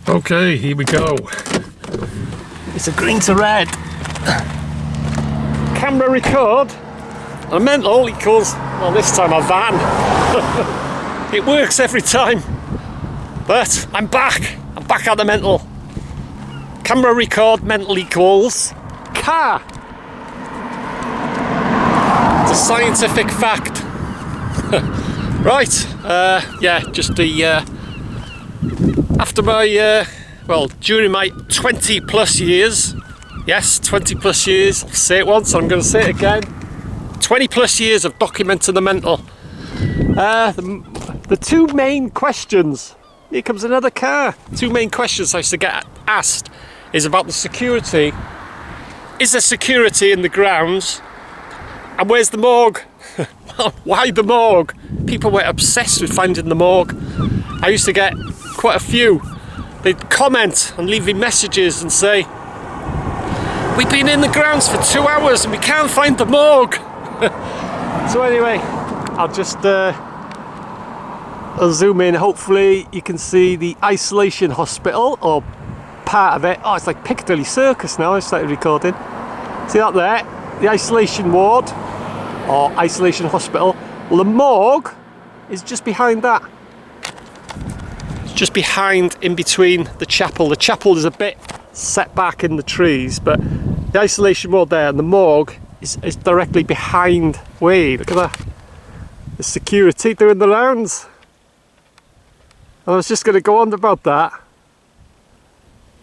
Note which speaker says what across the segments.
Speaker 1: Okay, here we go. It's a green to red. Camera record. A mental equals, well, this time a van. It works every time. But I'm back. I'm back at the mental. Camera record, mental equals car. It's a scientific fact. Right, yeah, just the after my well, during my 20 plus years, yes, 20 plus years, I'll say it once, I'm going to say it again, 20 plus years of documenting the mental. The two main questions, here comes another car, two main questions I used to get asked is about the security. Is there security in the grounds? And where's the morgue? Why the morgue? People were obsessed with finding the morgue. I used to get quite a few. They'd comment and leave me messages and say, we've been in the grounds for 2 hours and we can't find the morgue. So anyway, I'll just I'll zoom in. Hopefully you can see the isolation hospital, or part of it. Oh, it's like Piccadilly Circus now. I started recording. See that there? The isolation ward, or isolation hospital. Well, the morgue is just behind that. It's just behind, in between the chapel. The chapel is a bit set back in the trees, but the isolation ward there and the morgue is directly behind. Wait, look at that. The security doing the rounds. I was just going to go on about that.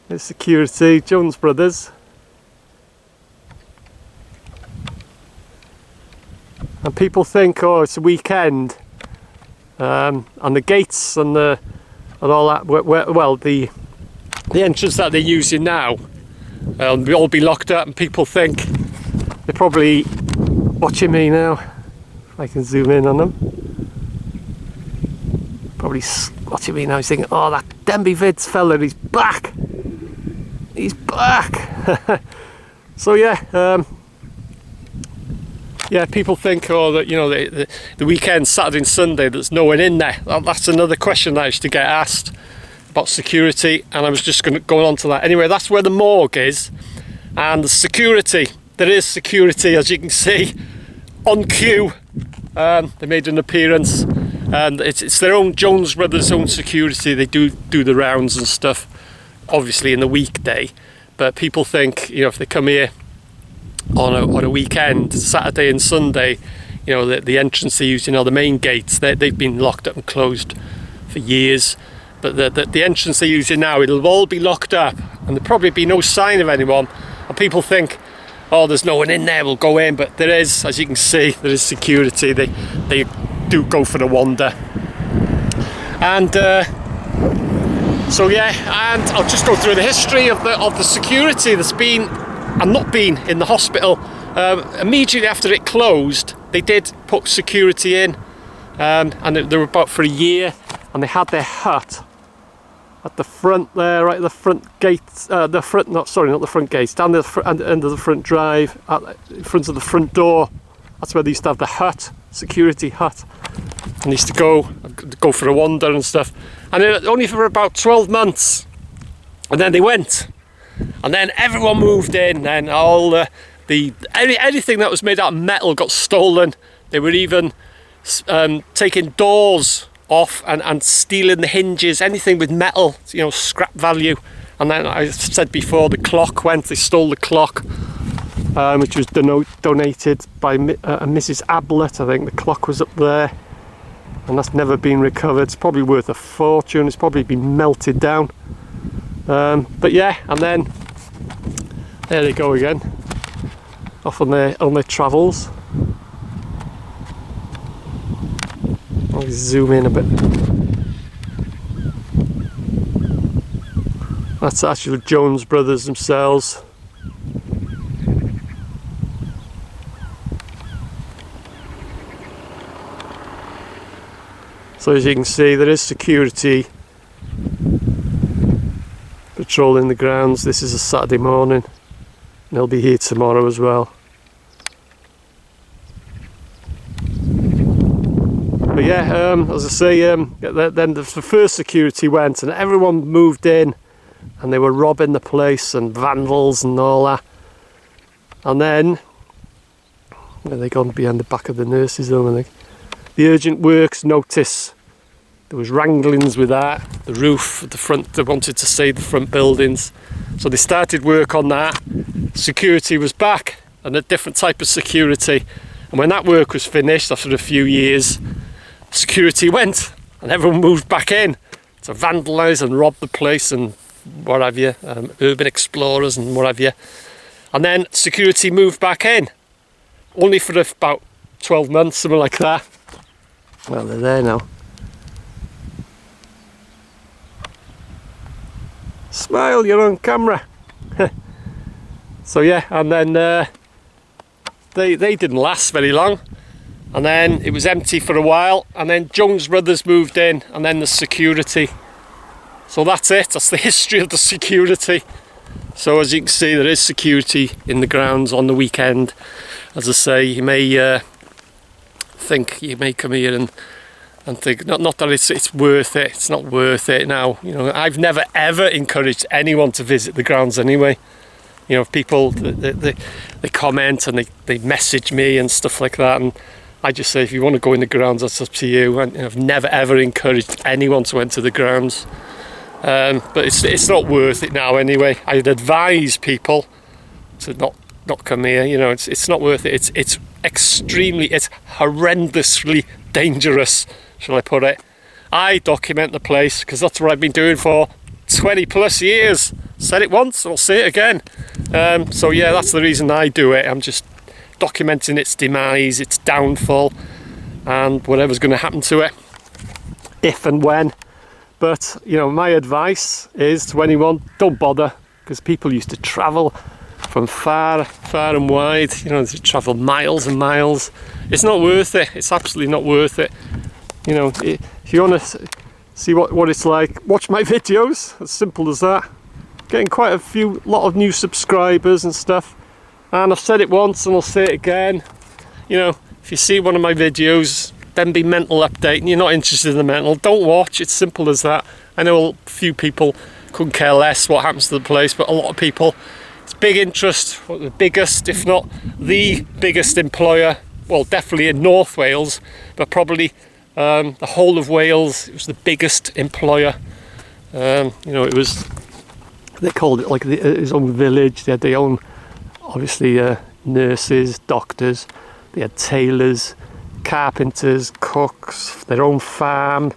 Speaker 1: The security, Jones Brothers. And people think, oh, it's a weekend, and the gates and all that. Well, the entrance that they're using now will all be locked up, and people think they're probably watching me now. If I can zoom in on them, probably watching me now. He's thinking, oh, that Denbigh Vids fella, he's back. He's back. So yeah. Yeah, people think, oh, that, you know, the weekend, Saturday and Sunday, there's no one in there. That's another question that I used to get asked about security, and I was just going on to that. Anyway, that's where the morgue is, and the security. There is security, as you can see, on cue. They made an appearance, and it's their own, Jones Brothers' own security. They do the rounds and stuff, obviously in the weekday, but people think, you know, if they come here on a weekend, Saturday and Sunday, you know, the entrance they use, you know, the main gates, they've been locked up and closed for years, but the entrance they're using now, it'll all be locked up and there'll probably be no sign of anyone, and people think, oh, there's no one in there, we'll go in, but there is, as you can see, there is security. They do go for the wander. And so yeah, and I'll just go through the history of the security that's been and not been in the hospital. Immediately after it closed, they did put security in, and they were about for a year, and they had their hut at the front there, right at the front gate, not the front gates, down the end of the front drive, in front of the front door. That's where they used to have the hut, security hut, and they used to go for a wander and stuff, and only for about 12 months, and then they went. And then everyone moved in, and all anything that was made out of metal got stolen. They were even taking doors off and stealing the hinges, anything with metal, you know, scrap value. And then I said before, the clock went. They stole the clock, which was donated by Mrs. Ablett. I think the clock was up there, and that's never been recovered. It's probably worth a fortune. It's probably been melted down. But yeah, and then there they go again, off on their travels. I'll zoom in a bit. That's actually the Jones Brothers themselves. So as you can see, there is security patrolling the grounds. This is a Saturday morning, and they'll be here tomorrow as well. But yeah, as I say, then the first security went, and everyone moved in. and they were robbing the place and vandals and all that. And then, where they gone behind the back of the nurses' home, I think. The urgent works notice. There was wranglings with that. The roof, the front, they wanted to save the front buildings. So they started work on that. Security was back, and a different type of security. And when that work was finished, after a few years, security went, and everyone moved back in to vandalise and rob the place and what have you, urban explorers and what have you. And then security moved back in, only for about 12 months, something like that. Well, they're there now. Smile, you're on camera. So yeah, and then they didn't last very long, and then it was empty for a while, and then Jones Brothers moved in, and then the security. So that's it, that's the history of the security. So as you can see, there is security in the grounds on the weekend. As I say, you may think, you may come here and think, not that it's worth it, it's not worth it now. You know, I've never ever encouraged anyone to visit the grounds anyway. You know, if people, they comment and they message me and stuff like that, and I just say, if you want to go in the grounds, that's up to you. And I've never ever encouraged anyone to enter the grounds. But it's not worth it now anyway. I'd advise people to not come here. You know, it's not worth it. It's horrendously dangerous, shall I put it. I document the place because that's what I've been doing for 20 plus years. Said it once, I'll say it again. So yeah, that's the reason I do it. I'm just documenting its demise, its downfall, and whatever's going to happen to it, if and when. But you know, my advice is to anyone, don't bother, because people used to travel from far and wide. You know, they travel miles and miles. It's not worth it. It's absolutely not worth it. You know, if you want to see what it's like, watch my videos. As simple as that. Getting quite a lot of new subscribers and stuff. And I've said it once and I'll say it again. You know, if you see one of my videos, Denbigh mental update, and you're not interested in the mental, don't watch. It's simple as that. I know a few people couldn't care less what happens to the place, but a lot of people, it's big interest. The biggest, if not the biggest employer, well, definitely in North Wales, but probably the whole of Wales. It was the biggest employer. You know, it was, they called it like his own village. They had their own, obviously, nurses, doctors. They had tailors, carpenters, cooks, their own farm.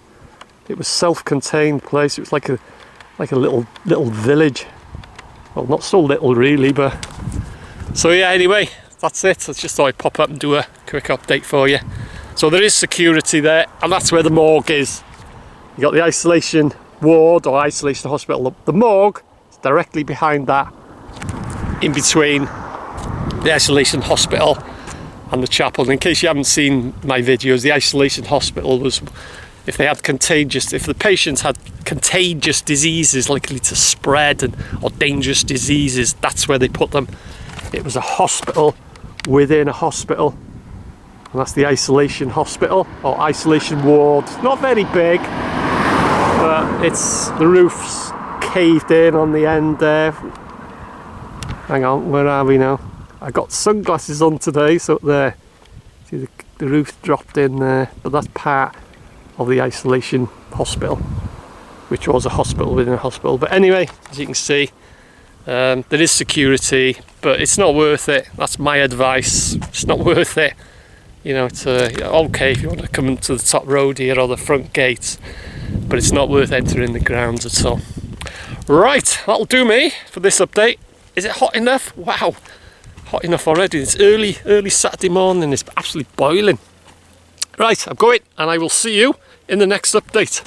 Speaker 1: It was self-contained place. It was like a little village. Well, not so little really, but so yeah. Anyway, that's it. I just thought I'd pop up and do a quick update for you. So there is security there, and that's where the morgue is. You got the isolation ward or isolation hospital. The morgue is directly behind that, in between the isolation hospital and the chapel. And in case you haven't seen my videos, the isolation hospital was, if the patients had contagious diseases likely to spread or dangerous diseases, that's where they put them. It was a hospital within a hospital, and that's the isolation hospital or isolation ward. It's not very big, but the roof's caved in on the end there. Hang on, where are we now? I got sunglasses on today, so there, see the roof dropped in there, but that's part of the isolation hospital, which was a hospital within a hospital. But anyway, as you can see, there is security, but it's not worth it. That's my advice. It's not worth it. You know, it's okay if you want to come into the top road here or the front gates, but it's not worth entering the grounds at all. Right, that'll do me for this update. Is it hot enough? Wow, hot enough already. It's early Saturday morning. It's absolutely boiling. Right, I'm going, and I will see you in the next update.